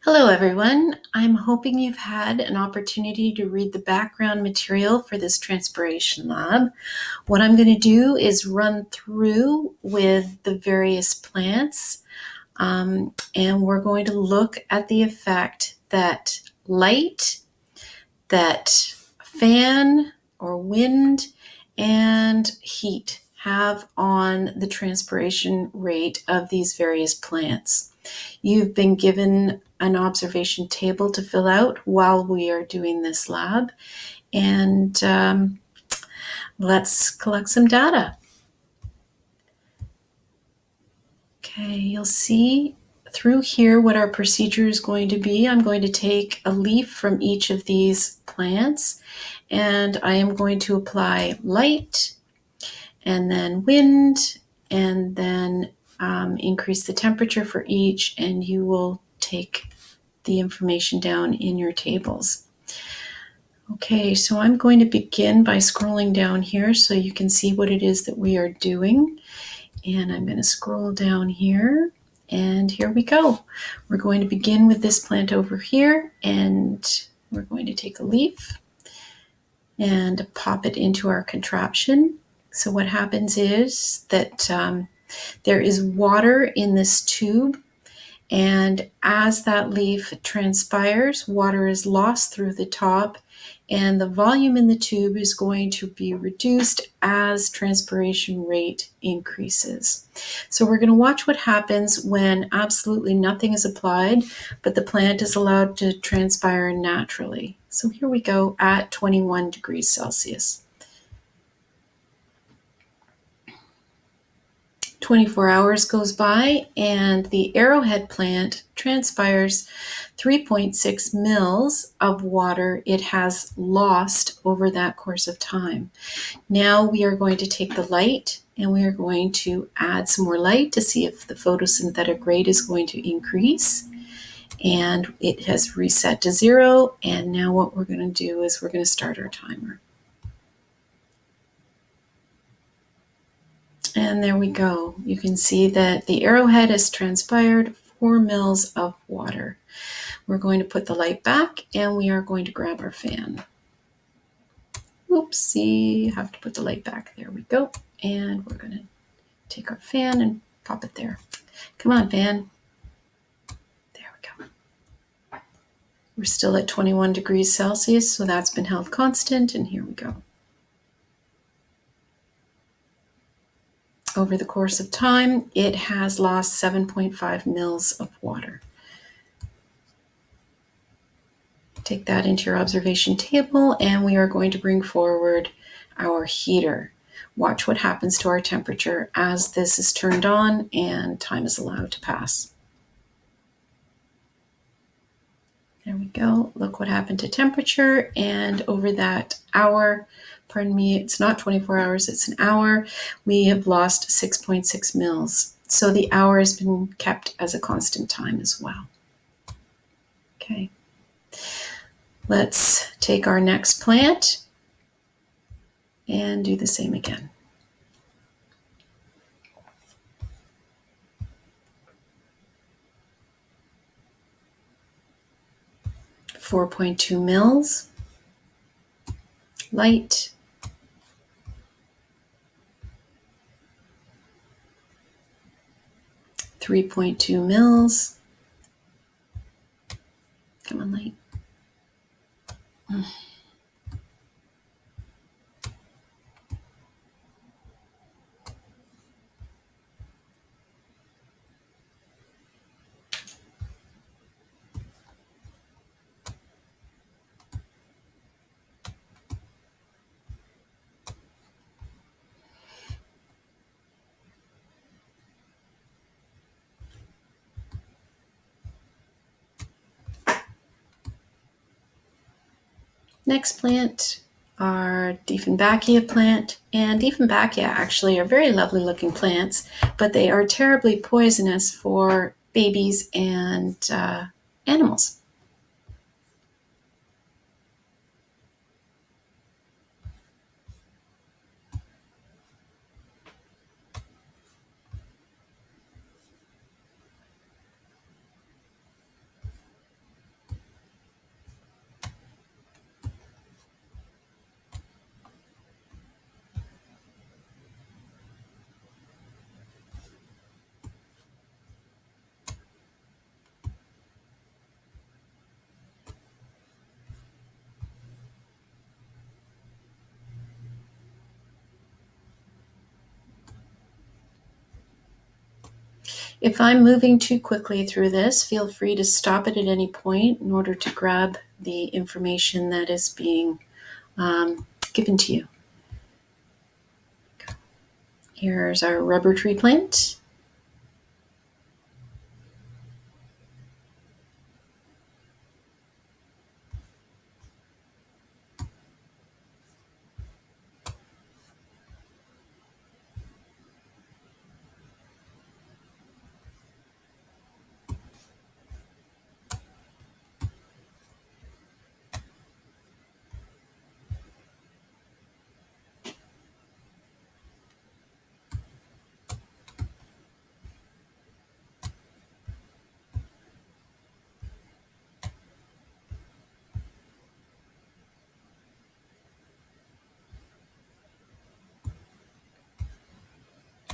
Hello, everyone. I'm hoping you've had an opportunity to read the background material for this Transpiration Lab. What I'm going to do is run through with the various plants, and we're going to look at the effect that light, that fan or wind, and heat have on the transpiration rate of these various plants. You've been given an observation table to fill out while we are doing this lab, and let's collect some data. Okay, you'll see through here what our procedure is going to be. I'm going to take a leaf from each of these plants, and I am going to apply light and then wind, and then increase the temperature for each, and you will take the information down in your tables. Okay, so I'm going to begin by scrolling down here so you can see what it is that we are doing. And I'm going to scroll down here, and here we go. We're going to begin with this plant over here, and we're going to take a leaf and pop it into our contraption. So what happens is that there is water in this tube, and as that leaf transpires, water is lost through the top, and the volume in the tube is going to be reduced as transpiration rate increases. So we're going to watch what happens when absolutely nothing is applied, but the plant is allowed to transpire naturally. So here we go at 21 degrees Celsius. 24 hours goes by, and the arrowhead plant transpires 3.6 mils of water it has lost over that course of time. Now we are going to take the light, and we are going to add some more light to see if the photosynthetic rate is going to increase. And it has reset to 0, and now what we're going to do is we're going to start our timer. And there we go. You can see that the arrowhead has transpired 4 mils of water. We're going to put the light back, and we are going to grab our fan. Oopsie, have to put the light back. There we go. And we're going to take our fan and pop it there. Come on, fan. There we go. We're still at 21 degrees Celsius, so that's been held constant, and here we go. Over the course of time, it has lost 7.5 mils of water. Take that into your observation table, and we are going to bring forward our heater. Watch what happens to our temperature as this is turned on and time is allowed to pass. There we go. Look what happened to temperature, and over that hour, pardon me, it's not 24 hours, it's an hour, we have lost 6.6 mils. So the hour has been kept as a constant time as well. Okay. Let's take our next plant and do the same again. .2 mils, light, .3 mils. Come on, light. Next plant, our Dieffenbachia plant. And Dieffenbachia actually are very lovely looking plants, but they are terribly poisonous for babies and animals. If I'm moving too quickly through this, feel free to stop it at any point in order to grab the information that is being given to you. Here's our rubber tree plant.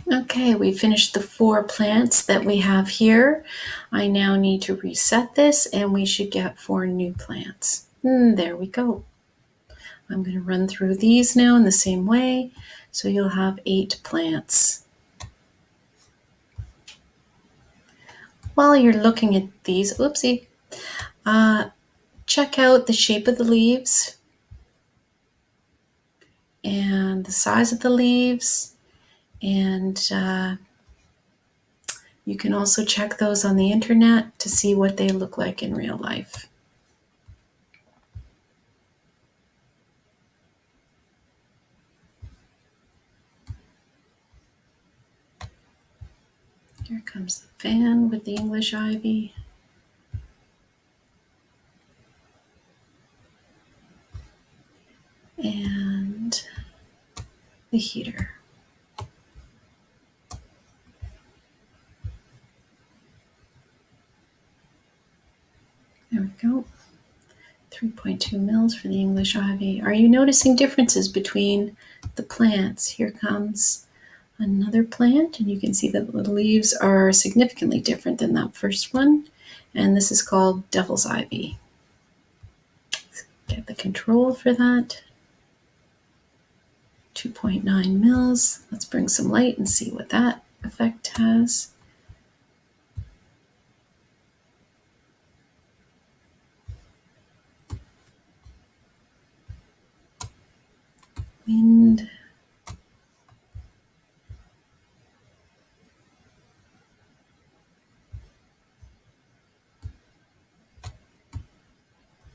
Okay, we finished the 4 plants that we have here. I now need to reset this and we should get 4 new plants. There we go. I'm going to run through these now in the same way. So you'll have 8 plants. While you're looking at these, check out the shape of the leaves and the size of the leaves, and you can also check those on the internet to see what they look like in real life. Here comes the fan with the English ivy. And the heater. There we go. 3.2 mils for the English ivy. Are you noticing differences between the plants? Here comes another plant, and you can see that the leaves are significantly different than that first one. And this is called Devil's Ivy. Let's get the control for that. 2.9 mils. Let's bring some light and see what that effect has. Wind.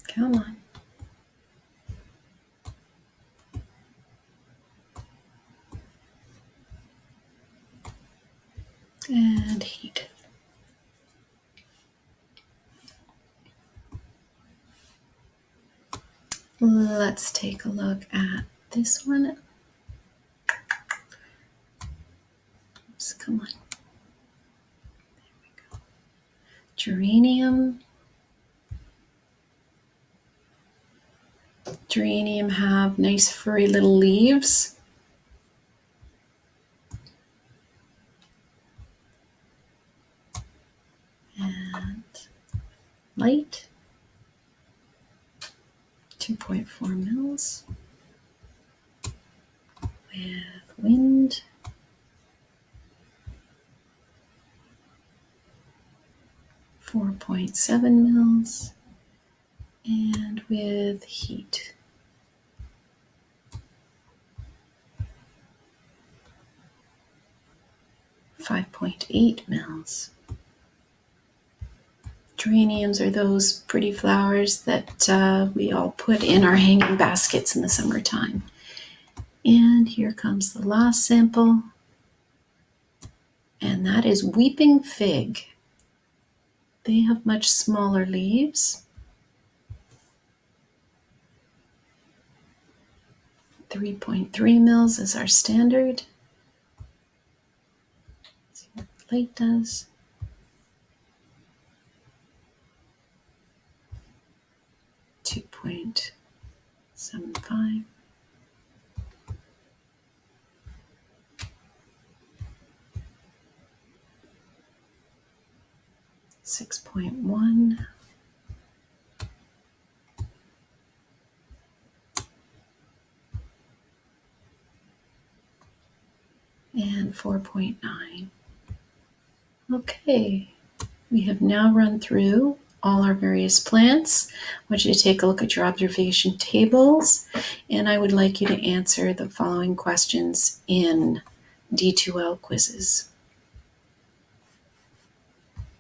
Come on. And heat. Let's take a look at this one. Oops, come on. There we go. Geranium. Geranium have nice furry little leaves. And light. 2.4 mils. With wind. 4.7 mils. And with heat. 5.8 mils. Geraniums are those pretty flowers that we all put in our hanging baskets in the summertime. And here comes the last sample. And that is Weeping Fig. They have much smaller leaves. 3.3 mils is our standard. Let's see what the light does. 2.75. 6.1. And 4.9. Okay, we have now run through all our various plants. I want you to take a look at your observation tables, and I would like you to answer the following questions in D2L quizzes.